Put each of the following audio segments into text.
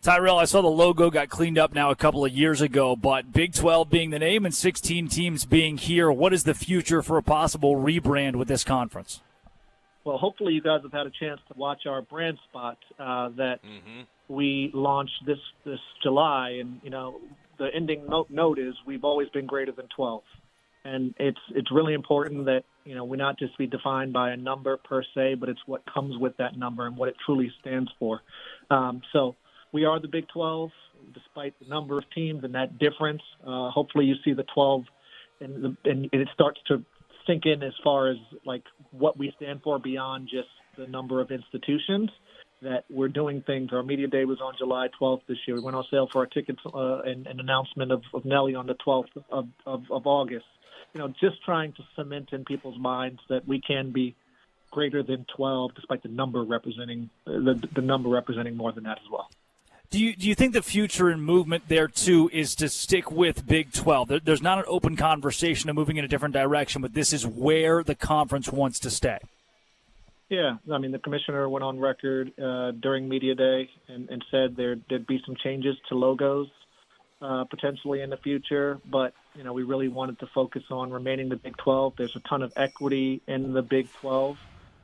Tyrell, I saw the logo got cleaned up now a couple of years ago, but Big 12 being the name and 16 teams being here, what is the future for a possible rebrand with this conference? Well, hopefully you guys have had a chance to watch our brand spot that we launched this July. And, the ending note is we've always been greater than 12. And it's really important that, we not just be defined by a number per se, but it's what comes with that number and what it truly stands for. So we are the Big 12, despite the number of teams and that difference. Hopefully you see the 12 and it starts to sink in as far as like what we stand for beyond just the number of institutions, that we're doing things. Our media day was on July 12th this year. We went on sale for our tickets and an announcement of Nelly on the 12th of August. Just trying to cement in people's minds that we can be greater than 12, despite the number representing the number representing more than that as well. Do you think the future and movement there, too, is to stick with Big 12? There's not an open conversation of moving in a different direction, but this is where the conference wants to stay. Yeah, I mean, the commissioner went on record during media day and said there'd be some changes to logos potentially in the future, but, we really wanted to focus on remaining the Big 12. There's a ton of equity in the Big 12,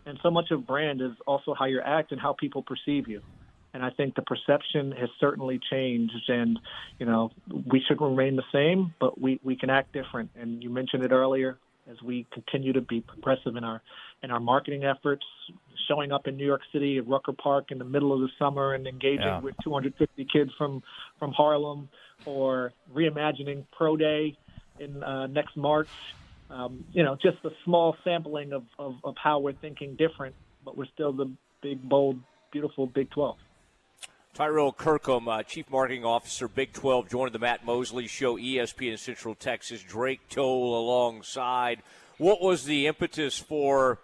and so much of brand is also how you act and how people perceive you. And I think the perception has certainly changed, and, we should remain the same, but we can act different. And you mentioned it earlier, as we continue to be progressive in our marketing efforts, showing up in New York City at Rucker Park in the middle of the summer and engaging with 250 kids from Harlem, or reimagining Pro Day in next March. Just a small sampling of how we're thinking different, but we're still the big, bold, beautiful Big 12. Tyrell Kirkham, Chief Marketing Officer, Big 12, joined the Matt Mosley Show, ESPN Central Texas. Drake Toll alongside. What was the impetus for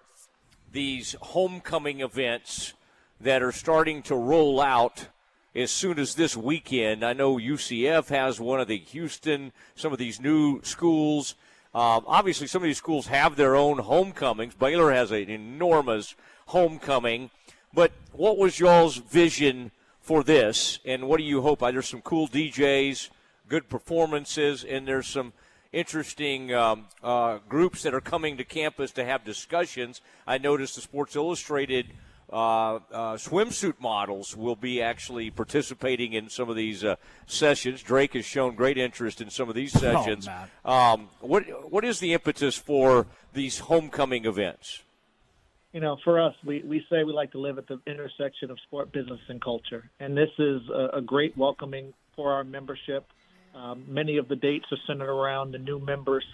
these homecoming events that are starting to roll out as soon as this weekend? I know UCF has one of the Houston, some of these new schools. Obviously, some of these schools have their own homecomings. Baylor has an enormous homecoming. But what was y'all's vision for this, and what do you hope? There's some cool DJs, good performances, and there's some interesting groups that are coming to campus to have discussions. I noticed the Sports Illustrated swimsuit models will be actually participating in some of these sessions. Drake has shown great interest in some of these sessions. What is the impetus for these homecoming events? For us, we say we like to live at the intersection of sport, business, and culture. And this is a great welcoming for our membership. Many of the dates are centered around the new members'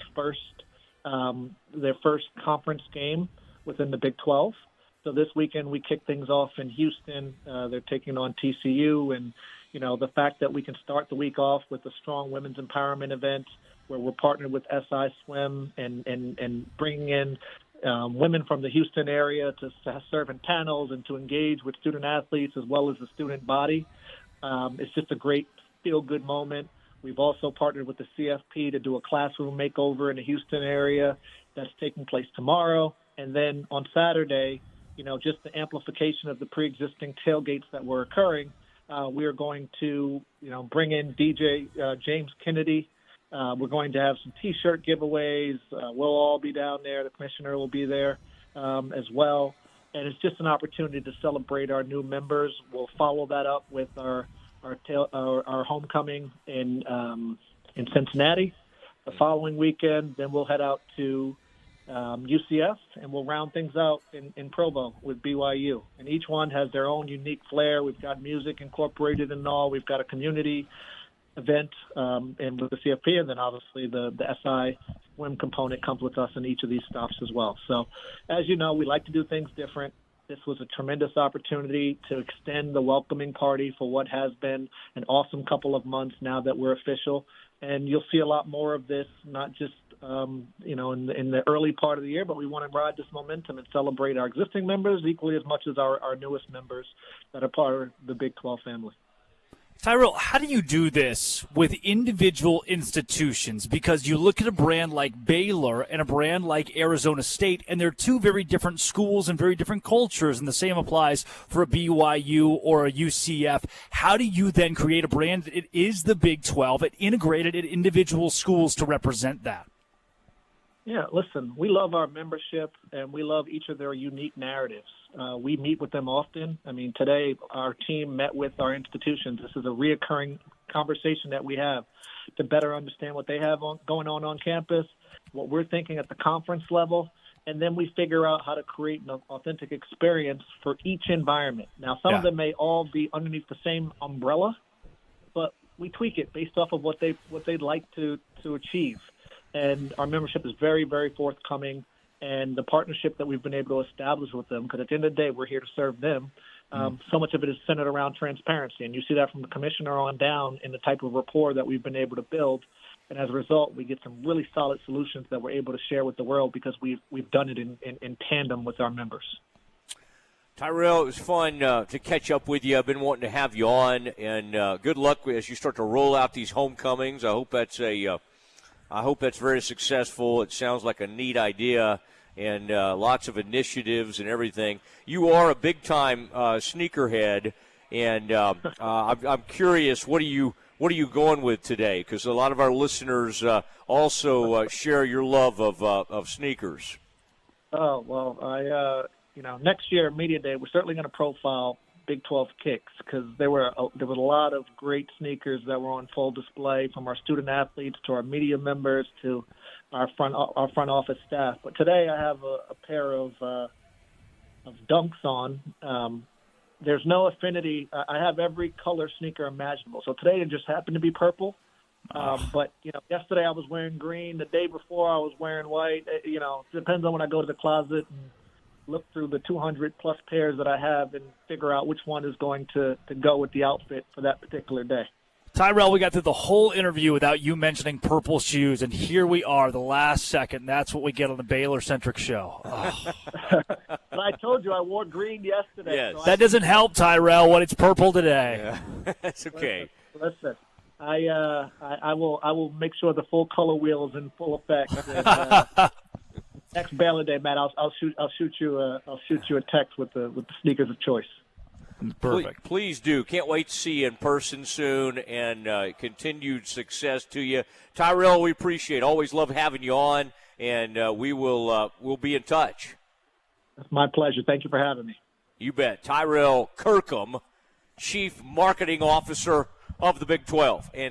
their first conference game within the Big 12. So this weekend we kick things off in Houston. They're taking on TCU. And, the fact that we can start the week off with a strong women's empowerment event where we're partnered with SI Swim and bringing in women from the Houston area to serve in panels and to engage with student athletes as well as the student body. It's just a great feel-good moment. We've also partnered with the CFP to do a classroom makeover in the Houston area that's taking place tomorrow. And then on Saturday, just the amplification of the pre-existing tailgates that were occurring, we are going to, bring in DJ James Kennedy. We're going to have some T-shirt giveaways. We'll all be down there. The commissioner will be there as well. And it's just an opportunity to celebrate our new members. We'll follow that up with our homecoming in Cincinnati the following weekend. Then we'll head out to UCF, and we'll round things out in Provo with BYU. And each one has their own unique flair. We've got music incorporated and all. We've got a community event and with the CFP, and then obviously the SI swim component comes with us in each of these stops as well. So as you know, we like to do things different. This was a tremendous opportunity to extend the welcoming party for what has been an awesome couple of months now that we're official. And you'll see a lot more of this, not just in the early part of the year, but we want to ride this momentum and celebrate our existing members equally as much as our newest members that are part of the Big 12 family. Tyrell, how do you do this with individual institutions? Because you look at a brand like Baylor and a brand like Arizona State, and they're two very different schools and very different cultures, and the same applies for a BYU or a UCF. How do you then create a brand? It is the Big 12. It integrated at individual schools to represent that. Yeah, listen, we love our membership, and we love each of their unique narratives. We meet with them often. I mean, today our team met with our institutions. This is a reoccurring conversation that we have to better understand what they have going on campus, what we're thinking at the conference level, and then we figure out how to create an authentic experience for each environment. Now, some of them may all be underneath the same umbrella, but we tweak it based off of what they'd like to achieve. And our membership is very, very forthcoming. And the partnership that we've been able to establish with them, because at the end of the day, we're here to serve them. So much of it is centered around transparency. And you see that from the commissioner on down in the type of rapport that we've been able to build. And as a result, we get some really solid solutions that we're able to share with the world because we've done it in tandem with our members. Tyrell, it was fun to catch up with you. I've been wanting to have you on. And good luck as you start to roll out these homecomings. I hope that's very successful. It sounds like a neat idea and lots of initiatives and everything. You are a big-time sneakerhead, and I'm curious, what are you going with today? Because a lot of our listeners also share your love of sneakers. Oh, well, next year, Media Day, we're certainly going to profile Big 12 kicks because there was a lot of great sneakers that were on full display, from our student athletes to our media members to our front office staff. But today I have a pair of Dunks on. There's no affinity. I have every color sneaker imaginable. So today it just happened to be purple. But yesterday I was wearing green. The day before I was wearing white. It depends on when I go to the closet and look through the 200-plus pairs that I have and figure out which one is going to go with the outfit for that particular day. Tyrell, we got through the whole interview without you mentioning purple shoes, and here we are, the last second. That's what we get on the Baylor-centric show. Oh. But I told you I wore green yesterday. Yes. So That doesn't help, Tyrell, when it's purple today. Yeah. That's okay. Listen, I will make sure the full color wheel is in full effect. And, next Baylor Day, Matt, I'll shoot you a text with the sneakers of choice. Perfect. Please do. Can't wait to see you in person soon, and continued success to you, Tyrell. We appreciate it. Always love having you on, and we'll be in touch. It's my pleasure. Thank you for having me. You bet. Tyrell Kirkham, Chief Marketing Officer of the Big 12, and